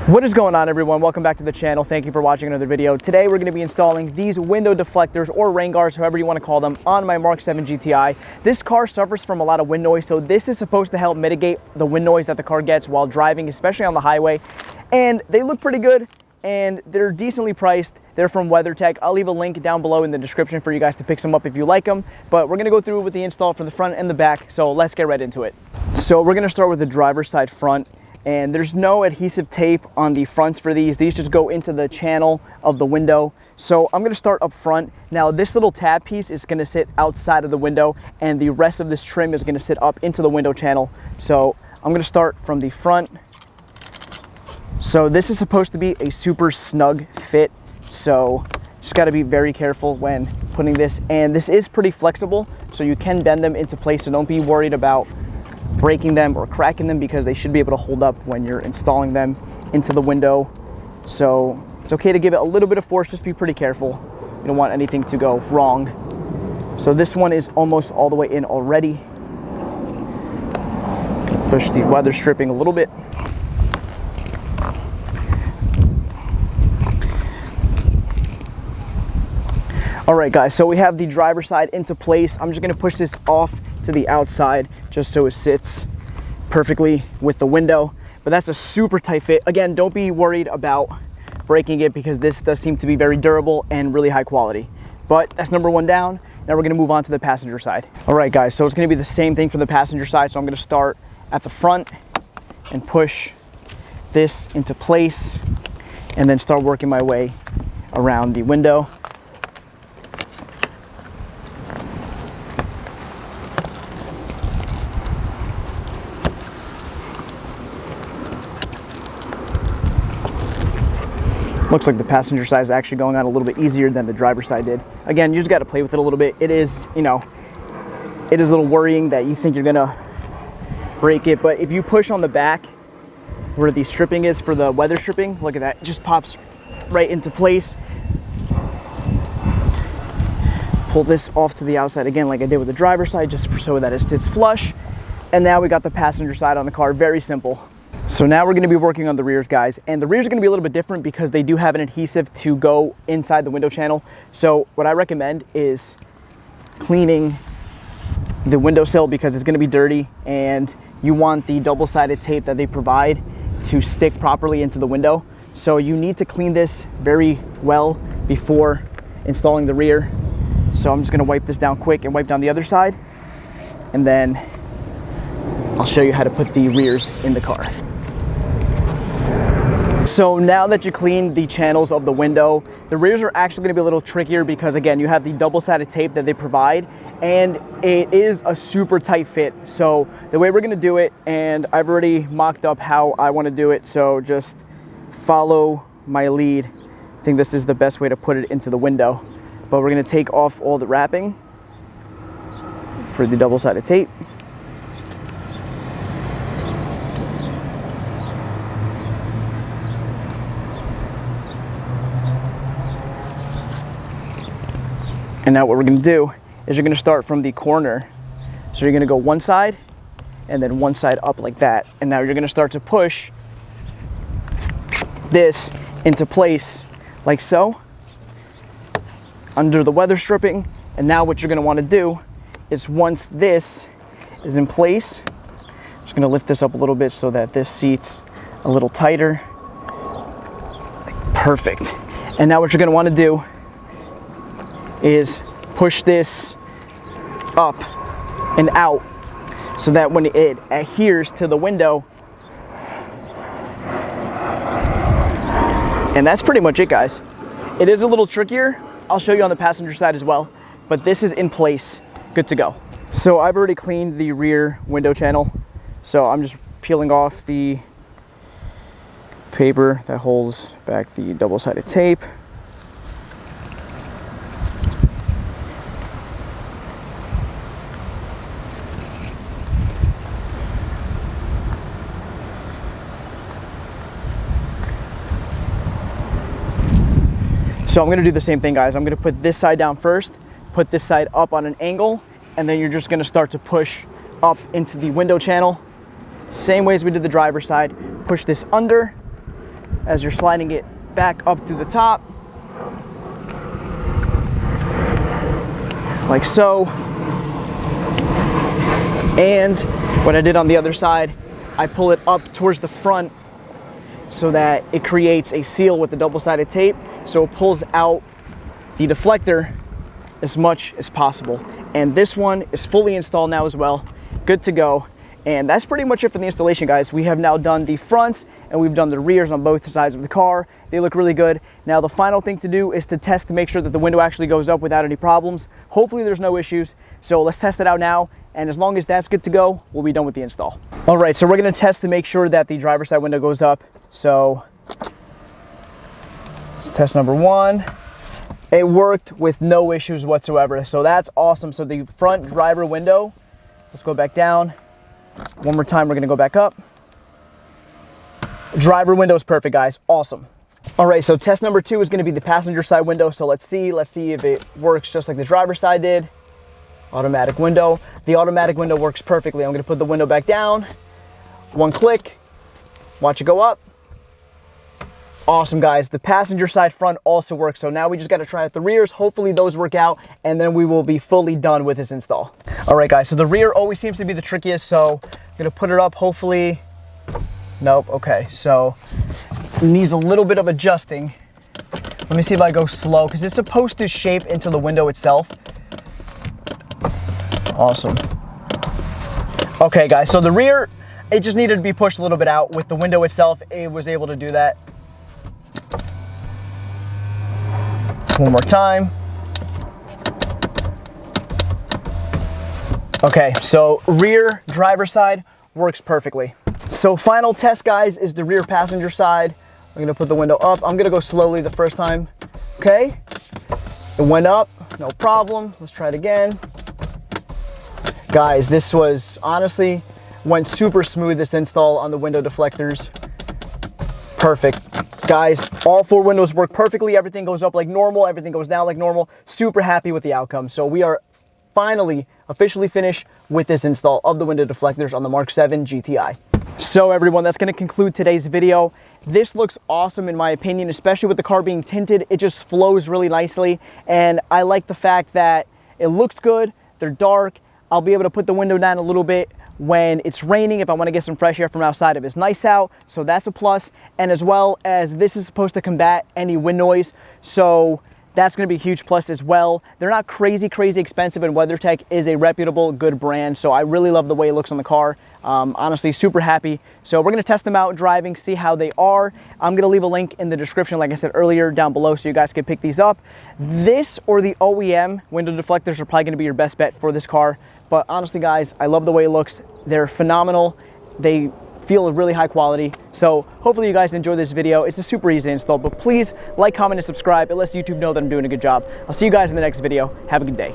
What is going on, everyone? Welcome back to the channel. Thank you for watching another video. Today we're going to be installing these window deflectors or rain guards, however you want to call them, on my MK7 GTI. This car suffers from a lot of wind noise, so this is supposed to help mitigate the wind noise that the car gets while driving, especially on the highway. And they look pretty good and they're decently priced. They're from WeatherTech. I'll leave a link down below in the description for you guys to pick some up if you like them. But we're going to go through with the install from the front and the back, so let's get right into it. So we're going to start with the driver's side front. And there's no adhesive tape on the fronts for these. These just go into the channel of the window. So I'm gonna start up front. Now this little tab piece is gonna sit outside of the window and the rest of this trim is gonna sit up into the window channel. So I'm gonna start from the front. So this is supposed to be a super snug fit. So just gotta be very careful when putting this. And this is pretty flexible, so you can bend them into place. So don't be worried about breaking them or cracking them, because they should be able to hold up when you're installing them into the window. So it's okay to give it a little bit of force, just be pretty careful. You don't want anything to go wrong. So this one is almost all the way in already. Push the weather stripping a little bit. All right, guys, so we have the driver's side into place. I'm just gonna push this off to the outside just so it sits perfectly with the window. But that's a super tight fit. Again, don't be worried about breaking it, because this does seem to be very durable and really high quality. But that's number one down. Now we're gonna move on to the passenger side. All right, guys, so it's gonna be the same thing for the passenger side. So I'm gonna start at the front and push this into place and then start working my way around the window. Looks like the passenger side is actually going on a little bit easier than the driver's side did. Again, you just got to play with it a little bit. It is, it is a little worrying that you think you're gonna break it, but if you push on the back where the stripping is for the weather stripping, look at that, it just pops right into place. Pull this off to the outside again like I did with the driver's side, just so that it sits flush. And now we got the passenger side on the car. Very simple. So now we're going to be working on the rears, guys, and the rears are going to be a little bit different because they do have an adhesive to go inside the window channel. So what I recommend is cleaning the windowsill, because it's going to be dirty and you want the double-sided tape that they provide to stick properly into the window. So you need to clean this very well before installing the rear. So I'm just going to wipe this down quick and wipe down the other side, and then I'll show you how to put the rears in the car. So now that you cleaned the channels of the window, the rears are actually going to be a little trickier because, again, you have the double-sided tape that they provide, and it is a super tight fit. So the way we're going to do it, and I've already mocked up how I want to do it, so just follow my lead. I think this is the best way to put it into the window. But we're going to take off all the wrapping for the double-sided tape. And now what we're gonna do is you're gonna start from the corner. So you're gonna go one side and then one side up like that. And now you're gonna start to push this into place like so, under the weather stripping. And now what you're gonna wanna do is, once this is in place, I'm just gonna lift this up a little bit so that this seats a little tighter. Perfect. And now what you're gonna wanna do is push this up and out so that when it adheres to the window. And that's pretty much it, guys. It is a little trickier. I'll show you on the passenger side as well, but this is in place, good to go. So I've already cleaned the rear window channel, so I'm just peeling off the paper that holds back the double-sided tape. So I'm gonna do the same thing, guys. I'm gonna put this side down first, put this side up on an angle, and then you're just gonna start to push up into the window channel. Same way as we did the driver's side. Push this under, as you're sliding it back up to the top, like so. And what I did on the other side, I pull it up towards the front so that it creates a seal with the double-sided tape, so it pulls out the deflector as much as possible. And this one is fully installed now as well, good to go. And that's pretty much it for the installation, guys. We have now done the fronts and we've done the rears on both sides of the car. They look really good. Now the final thing to do is to test to make sure that the window actually goes up without any problems. Hopefully there's no issues. So let's test it out now. And as long as that's good to go, we'll be done with the install. All right, so we're gonna test to make sure that the driver's side window goes up. So it's test number one. It worked with no issues whatsoever. So that's awesome. So the front driver window, let's go back down. One more time, we're gonna go back up. Driver window is perfect, guys, awesome. All right, so test number two is gonna be the passenger side window. So let's see if it works just like the driver's side did. Automatic window. The automatic window works perfectly. I'm gonna put the window back down. One click, watch it go up. Awesome, guys. The passenger side front also works. So now we just got to try out the rears. Hopefully those work out, and then we will be fully done with this install. All right, guys. So the rear always seems to be the trickiest. So I'm going to put it up. Hopefully, nope. Okay. So it needs a little bit of adjusting. Let me see if I go slow, because it's supposed to shape into the window itself. Awesome. Okay, guys. So the rear, it just needed to be pushed a little bit out. With the window itself, it was able to do that. One more time. Okay, so rear driver side works perfectly. So final test, guys, is the rear passenger side. I'm gonna put the window up. I'm gonna go slowly the first time. Okay, it went up, no problem. Let's try it again. Guys, this was honestly, went super smooth, this install on the window deflectors. Perfect. Guys, all four windows work perfectly. Everything goes up like normal. Everything goes down like normal. Super happy with the outcome. So we are finally officially finished with this install of the window deflectors on the MK7 GTI. So everyone, that's going to conclude today's video. This looks awesome in my opinion, especially with the car being tinted. It just flows really nicely. And I like the fact that it looks good. They're dark. I'll be able to put the window down a little bit when it's raining if I want to get some fresh air from outside if it's nice out, so that's a plus. And as well as this is supposed to combat any wind noise, so that's going to be a huge plus as well. They're not crazy expensive, and WeatherTech is a reputable, good brand, so I really love the way it looks on the car. Honestly, super happy. So we're going to test them out driving, see how they are. I'm going to leave a link in the description, like I said earlier, down below, so you guys can pick these up. This or the OEM window deflectors are probably going to be your best bet for this car. But honestly, guys, I love the way it looks. They're phenomenal. They feel really high quality. So hopefully you guys enjoy this video. It's a super easy to install, but please like, comment, and subscribe. It lets YouTube know that I'm doing a good job. I'll see you guys in the next video. Have a good day.